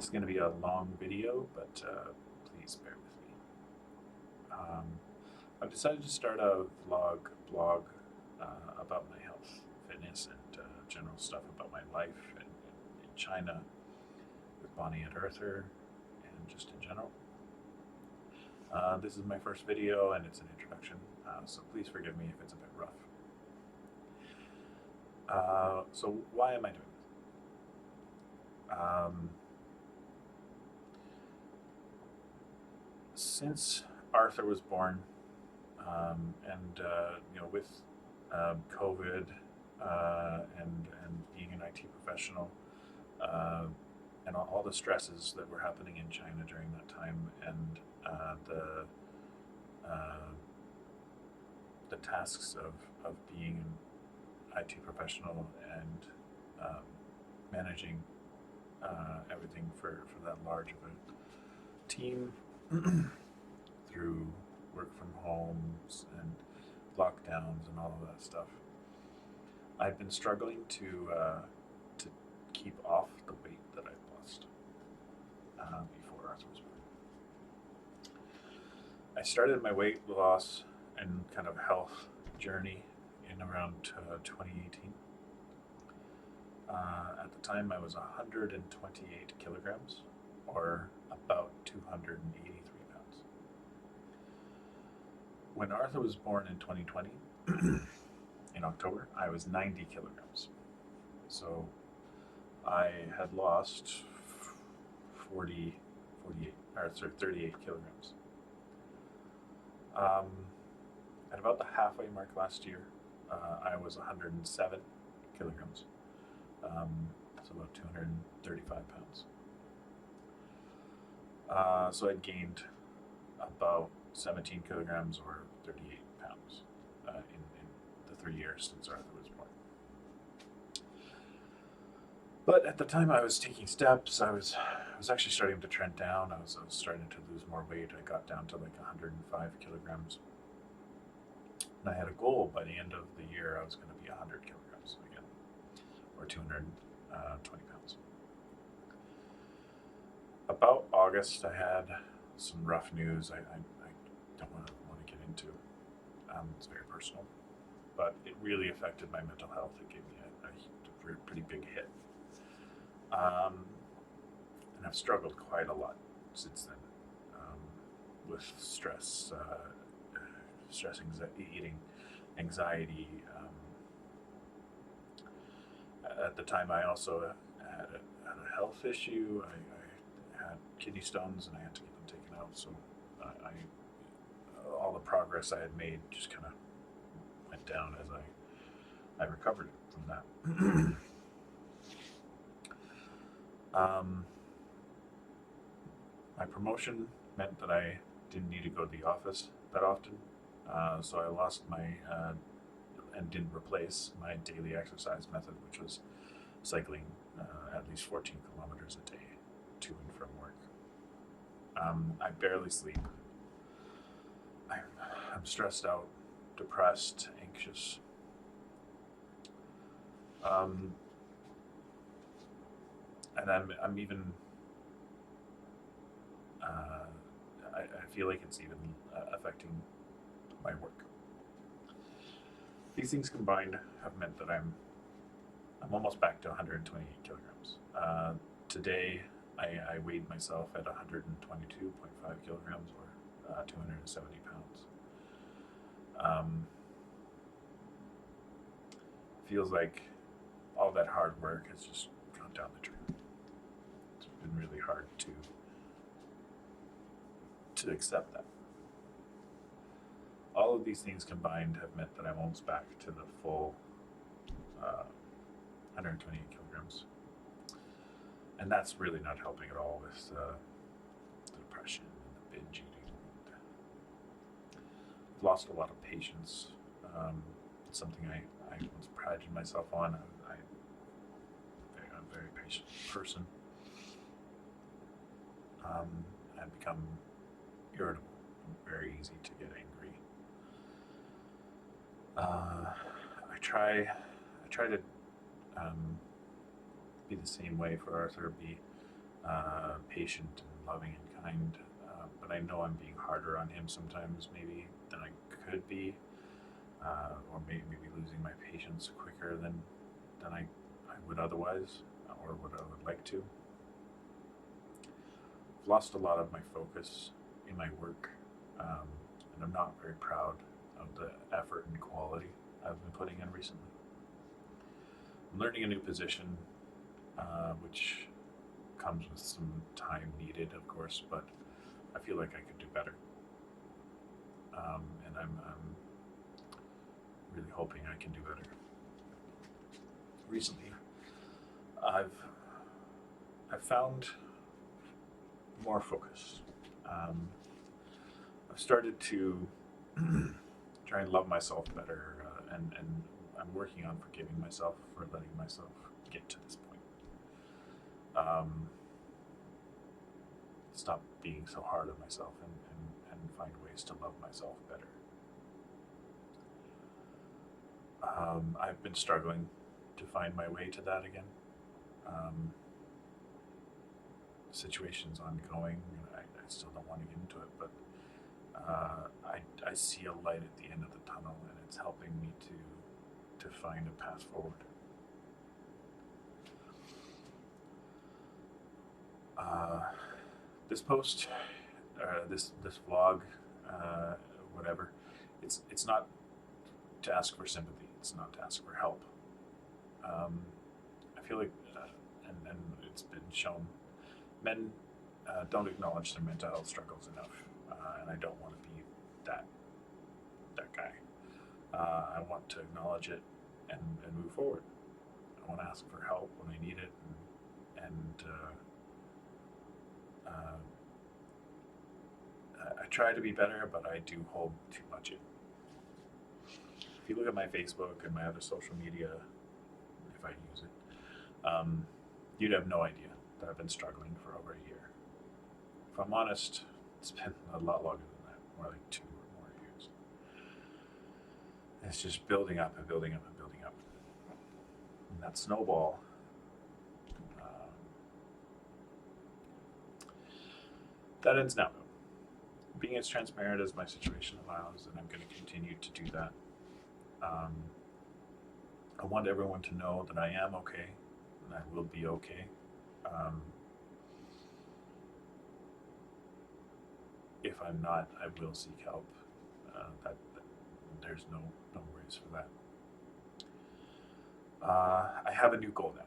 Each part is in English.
It's going to be a long video, but please bear with me. I've decided to start a blog about my health, fitness, and general stuff about my life in China with Bonnie and Arthur, and just in general. This is my first video, and it's an introduction, so please forgive me if it's a bit rough. So why am I doing this? Since Arthur was born, and with COVID and being an IT professional, and all the stresses that were happening in China during that time, and the tasks of being an IT professional and managing everything for that large of a team through work from homes and lockdowns and all of that stuff. I've been struggling to keep off the weight that I've lost before Arthur was born. I started my weight loss and kind of health journey in around 2018. At the time, I was 128 kilograms, or about 283 pounds. When Arthur was born in 2020, in October, I was 90 kilograms. So I had lost 38 kilograms. At about the halfway mark last year, I was 107 kilograms. So about 235 pounds. So I'd gained about 17 kilograms or 38 pounds in the 3 years since Arthur was born. But at the time I was taking steps, I was actually starting to trend down. I was starting to lose more weight. I got down to like 105 kilograms. And I had a goal by the end of the year I was going to be 100 kilograms again, or 220 pounds. About August, I had some rough news. I don't want to get into. It's very personal, but it really affected my mental health. It gave me a pretty big hit, and I've struggled quite a lot since then with stress, eating, anxiety. At the time, I also had a health issue. I had kidney stones, and I had to get them taken out. So all the progress I had made just kind of went down as I recovered from that. My promotion meant that I didn't need to go to the office that often, so I lost my and didn't replace my daily exercise method, which was cycling at least 14 kilometers a day to and from work. I barely sleep. I'm stressed out, depressed, anxious. And I'm even, I feel like it's even affecting my work. These things combined have meant that I'm almost back to 128 kilograms. Today, I weighed myself at 122.5 kilograms, or 270 pounds. Feels like all that hard work has just gone down the drain. It's been really hard to accept that. All of these things combined have meant that I'm almost back to the full 128 kilograms. And that's really not helping at all with the depression and the binge eating. I've lost a lot of patience. It's something I once prided myself on. I'm a very patient person. I've become irritable, very easy to get angry. I try to be the same way for Arthur, be patient and loving and kind. But I know I'm being harder on him sometimes, maybe than I could be, or maybe losing my patience quicker than I would otherwise, or what I would like to. I've lost a lot of my focus in my work, and I'm not very proud of the effort and quality I've been putting in recently. I'm learning a new position, which comes with some time needed, of course, but I feel like I could do better. And I'm really hoping I can do better. Recently, I've I've found more focus. Um, I've started to try and love myself better, and I'm working on forgiving myself for letting myself get to this point. Um, Stop being so hard on myself and find ways to love myself better. I've been struggling to find my way to that again. Um, situation's ongoing, and I still don't want to get into it, but I see a light at the end of the tunnel, and it's helping me to find a path forward. This post, this vlog, uh, whatever, it's not to ask for sympathy. It's not to ask for help. Um, I feel like, and it's been shown, men don't acknowledge their mental health struggles enough, and I don't want to be that guy. I want to acknowledge it and move forward. I want to ask for help when I need it, and I try to be better, but I do hold too much in. If you look at my Facebook and my other social media, if I use it, you'd have no idea that I've been struggling for over a year. If I'm honest, it's been a lot longer than that, more like 2 or more years. And it's just building up and building up and building up. And that snowball, that ends now. Being as transparent as my situation allows, and I'm going to continue to do that. I want everyone to know that I am okay, and I will be okay. Um, if I'm not, I will seek help. That there's no worries for that. I have a new goal now.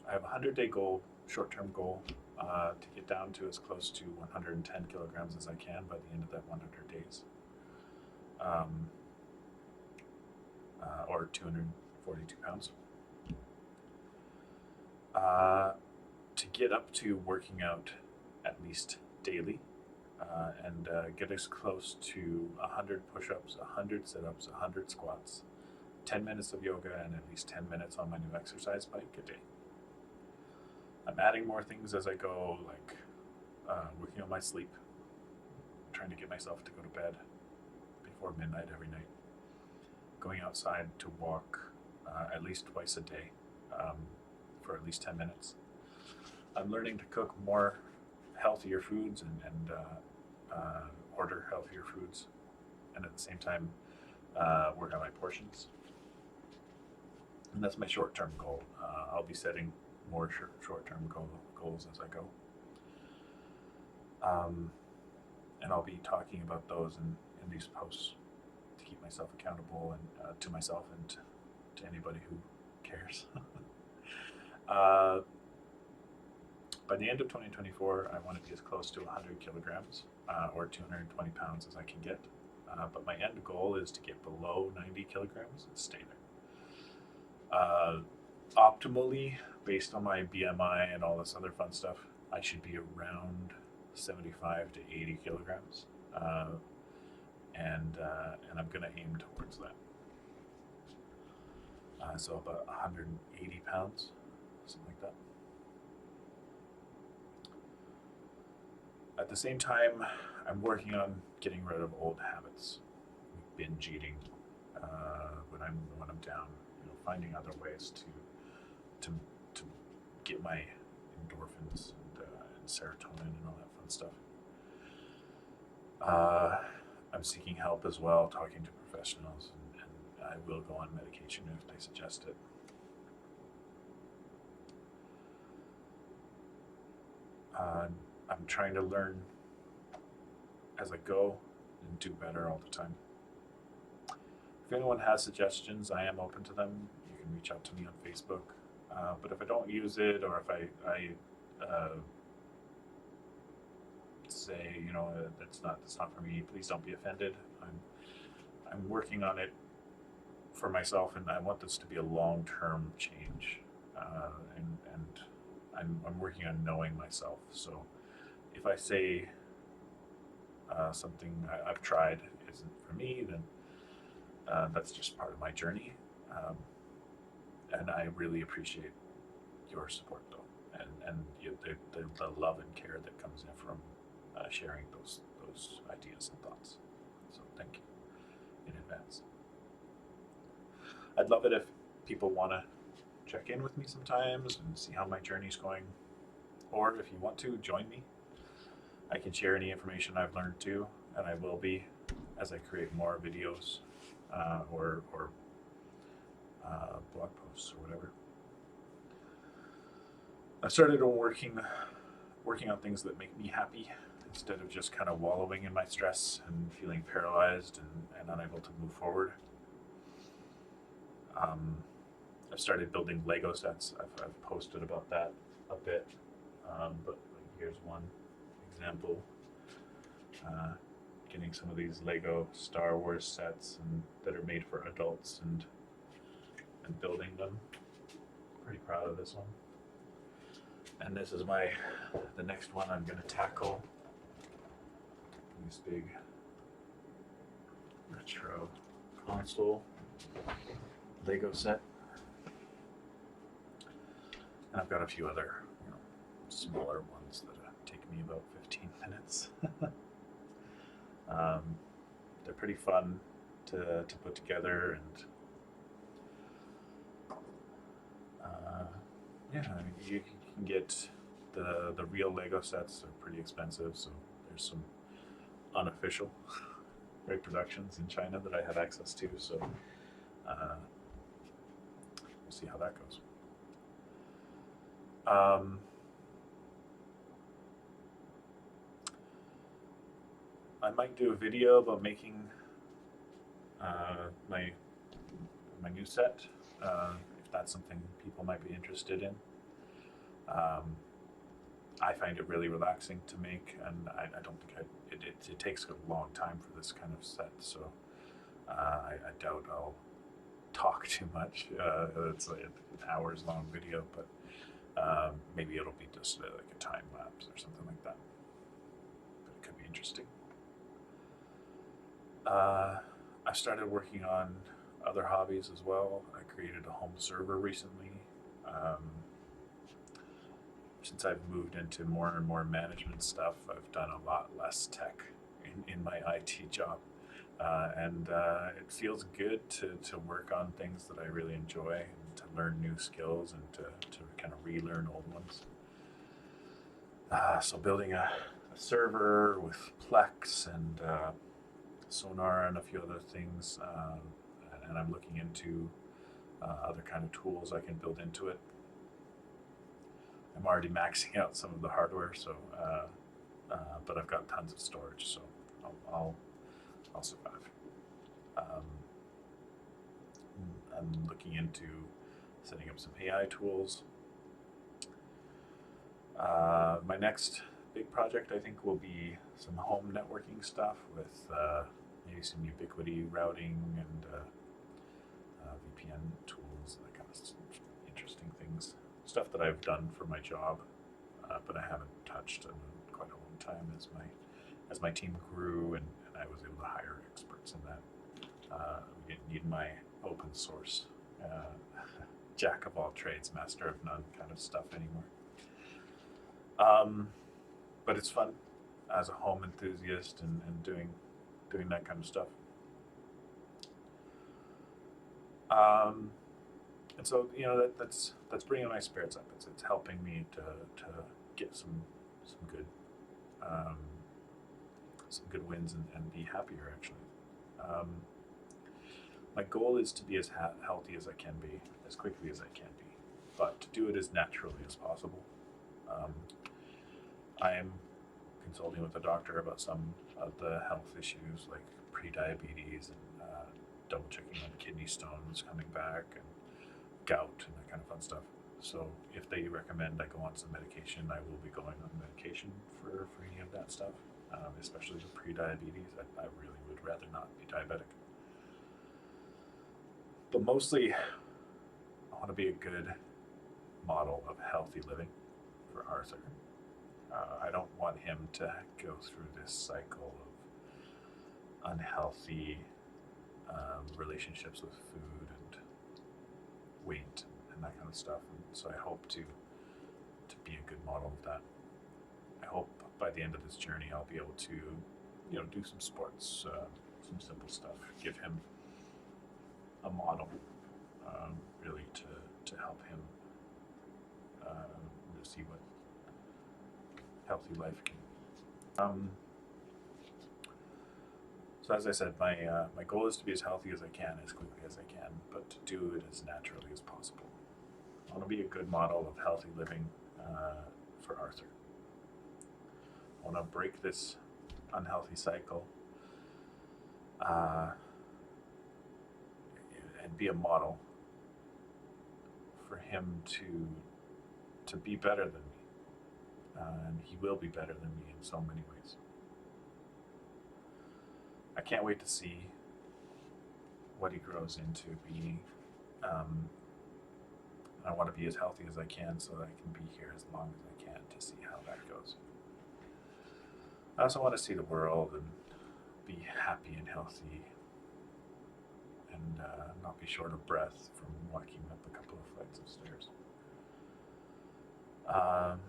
I have a 100-day goal, short-term goal, to get down to as close to 110 kilograms as I can by the end of that 100 days, or 242 pounds. To get up to working out at least daily, and get as close to 100 push-ups, 100 sit-ups, 100 squats, 10 minutes of yoga, and at least 10 minutes on my new exercise bike a day. I'm adding more things as I go, like working on my sleep, trying to get myself to go to bed before midnight every night, going outside to walk at least twice a day, for at least 10 minutes. I'm learning to cook more healthier foods and order healthier foods, and at the same time work on my portions. And that's my short-term goal. I'll be setting more short-term goals as I go. And I'll be talking about those in these posts to keep myself accountable, and to myself and to anybody who cares. By the end of 2024, I want to be as close to 100 kilograms, or 220 pounds as I can get. But my end goal is to get below 90 kilograms and stay there. Optimally, based on my BMI and all this other fun stuff, I should be around 75 to 80 kilograms, and I'm going to aim towards that. So about 180 pounds, something like that. At the same time, I'm working on getting rid of old habits, like binge eating, when I'm down. Finding other ways to get my endorphins and serotonin and all that fun stuff. I'm seeking help as well, talking to professionals, and I will go on medication if they suggest it. I'm trying to learn as I go and do better all the time. If anyone has suggestions, I am open to them. You can reach out to me on Facebook. But if I don't use it, or if I say, that's not for me, please don't be offended. I'm working on it for myself, and I want this to be a long-term change. And I'm working on knowing myself. So if I say something I've tried isn't for me, then that's just part of my journey. And I really appreciate your support, though, and the love and care that comes in from sharing those ideas and thoughts. So thank you in advance. I'd love it if people want to check in with me sometimes and see how my journey's going, or if you want to join me, I can share any information I've learned too, and I will be as I create more videos or blog posts or whatever. I started working on things that make me happy instead of just kind of wallowing in my stress and feeling paralyzed and unable to move forward. I've started building Lego sets. I've posted about that a bit, but here's one example. Getting some of these Lego Star Wars sets that are made for adults and building them. Pretty proud of this one. And this is the next one I'm going to tackle. This big retro console Lego set. And I've got a few other smaller ones that take me about 15 minutes. They're pretty fun to put together, and you can get the real Lego sets are pretty expensive, so there's some unofficial reproductions in China that I have access to, so we'll see how that goes. I might do a video about making my new set, if that's something people might be interested in. I find it really relaxing to make, and I don't think it takes a long time for this kind of set, so I doubt I'll talk too much. It's like an hours long video, but maybe it'll be just like a time lapse or something like that. But it could be interesting. I started working on other hobbies as well. I created a home server recently. Since I've moved into more and more management stuff, I've done a lot less tech in my IT job. And it feels good to work on things that I really enjoy, and to learn new skills, and to kind of relearn old ones. So building a server with Plex and Sonar and a few other things, and I'm looking into other kind of tools I can build into it. I'm already maxing out some of the hardware, so but I've got tons of storage, so I'll survive. I'm looking into setting up some AI tools. My next big project, I think, will be some home networking stuff with maybe some Ubiquiti routing and VPN tools, that kind of interesting things. Stuff that I've done for my job, but I haven't touched in quite a long time as my team grew, and I was able to hire experts in that. We didn't need my open source jack of all trades, master of none kind of stuff anymore. But it's fun as a home enthusiast and doing that kind of stuff. And so that's bringing my spirits up. It's helping me to get some good um, some good wins and be happier actually. Um, my goal is to be as healthy as I can be, as quickly as I can be, but to do it as naturally as possible. Um, I am consulting with a doctor about some of the health issues like pre-diabetes and double checking on kidney stones coming back and gout and that kind of fun stuff. So if they recommend I go on some medication, I will be going on medication for any of that stuff, especially the pre-diabetes. I really would rather not be diabetic. But mostly, I want to be a good model of healthy living for Arthur. I don't want him to go through this cycle of unhealthy relationships with food and weight and that kind of stuff. And so I hope to be a good model of that. I hope by the end of this journey I'll be able to, do some sports, some simple stuff, give him a model, really to help him see what healthy life can be. So as I said, my goal is to be as healthy as I can, as quickly as I can, but to do it as naturally as possible. I want to be a good model of healthy living for Arthur. I want to break this unhealthy cycle and be a model for him to be better than me. And he will be better than me in so many ways. I can't wait to see what he grows into being. I want to be as healthy as I can so that I can be here as long as I can to see how that goes. I also want to see the world and be happy and healthy and not be short of breath from walking up a couple of flights of stairs. And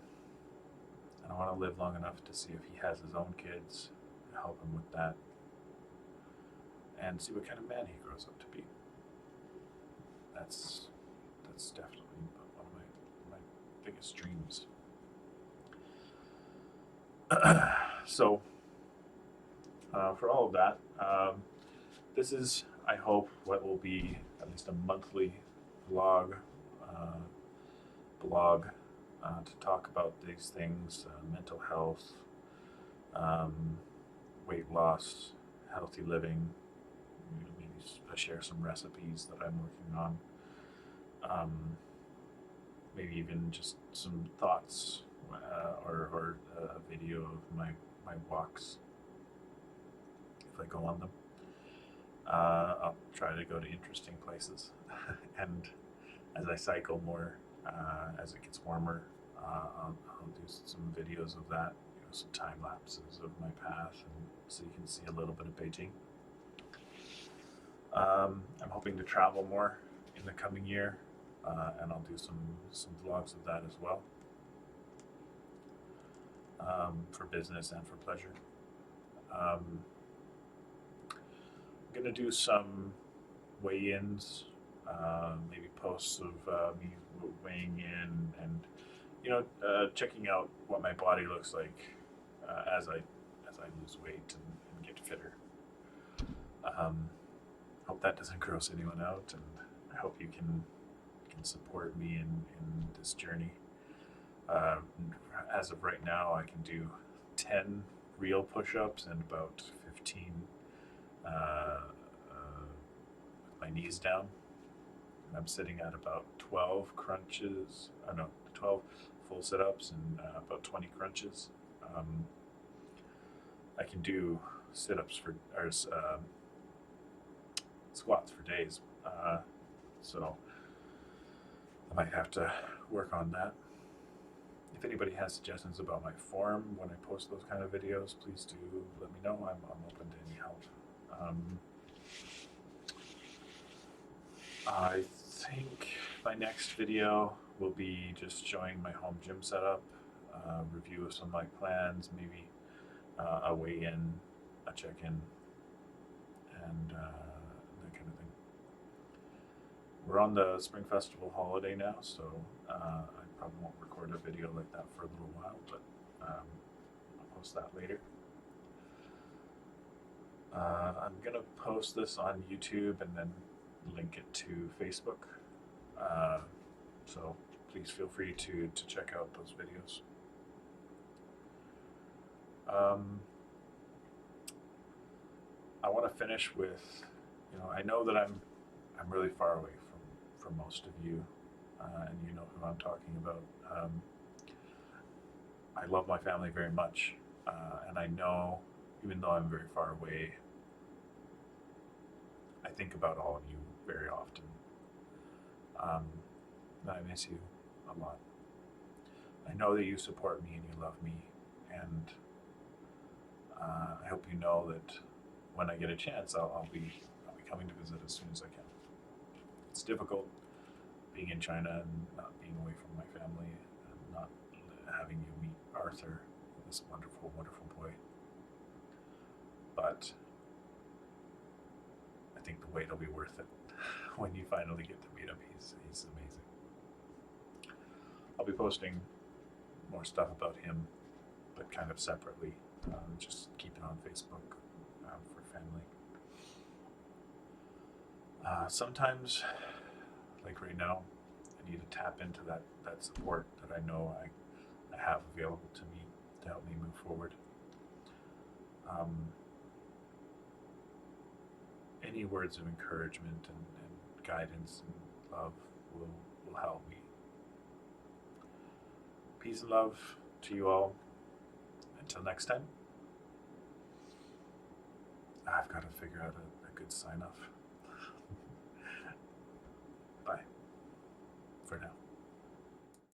I want to live long enough to see if he has his own kids, help him with that, and see what kind of man he grows up to be. That's definitely one of my biggest dreams. So, for all of that, this is, I hope, what will be at least a monthly blog to talk about these things: mental health, weight loss, healthy living. Maybe I share some recipes that I'm working on. Maybe even just some thoughts or a video of my walks if I go on them. I'll try to go to interesting places, and as I cycle more, as it gets warmer, I'll do some videos of that, some time lapses of my path, and so you can see a little bit of Beijing. I'm hoping to travel more in the coming year, and I'll do some vlogs of that as well, for business and for pleasure. I'm going to do some weigh-ins, maybe posts of me weighing in and checking out what my body looks like as I lose weight and get fitter. Hope that doesn't gross anyone out, and I hope you can support me in this journey. As of right now, I can do 10 real push-ups and about 15 with my knees down. And I'm sitting at about 12 crunches, 12 full sit-ups and about 20 crunches. I can do sit-ups or squats for days, so I might have to work on that. If anybody has suggestions about my form when I post those kind of videos, please do let me know. I'm open to any help. I think my next video will be just showing my home gym setup, review of some of my plans, maybe a weigh-in, a check-in, and that kind of thing. we're on the Spring Festival holiday now, so I probably won't record a video like that for a little while, but I'll post that later. I'm gonna post this on YouTube and then link it to Facebook. So please feel free to check out those videos. I want to finish with, I know that I'm really far away from most of you, and you know who I'm talking about. I love my family very much, and I know, even though I'm very far away, I think about all of you very often. And I miss you a lot. I know that you support me and you love me, and I hope you know that when I get a chance, I'll be coming to visit as soon as I can. It's difficult being in China and not being away from my family and not having you meet Arthur, this wonderful, wonderful boy. But I think the wait will be worth it when you finally get to meet him. He's amazing. I'll be posting more stuff about him, but kind of separately. Just keep it on Facebook for family. Sometimes, like right now, I need to tap into that support that I know I have available to me to help me move forward. Any words of encouragement and guidance and love will help me. Peace and love to you all. Until next time. I've got to figure out a good sign off.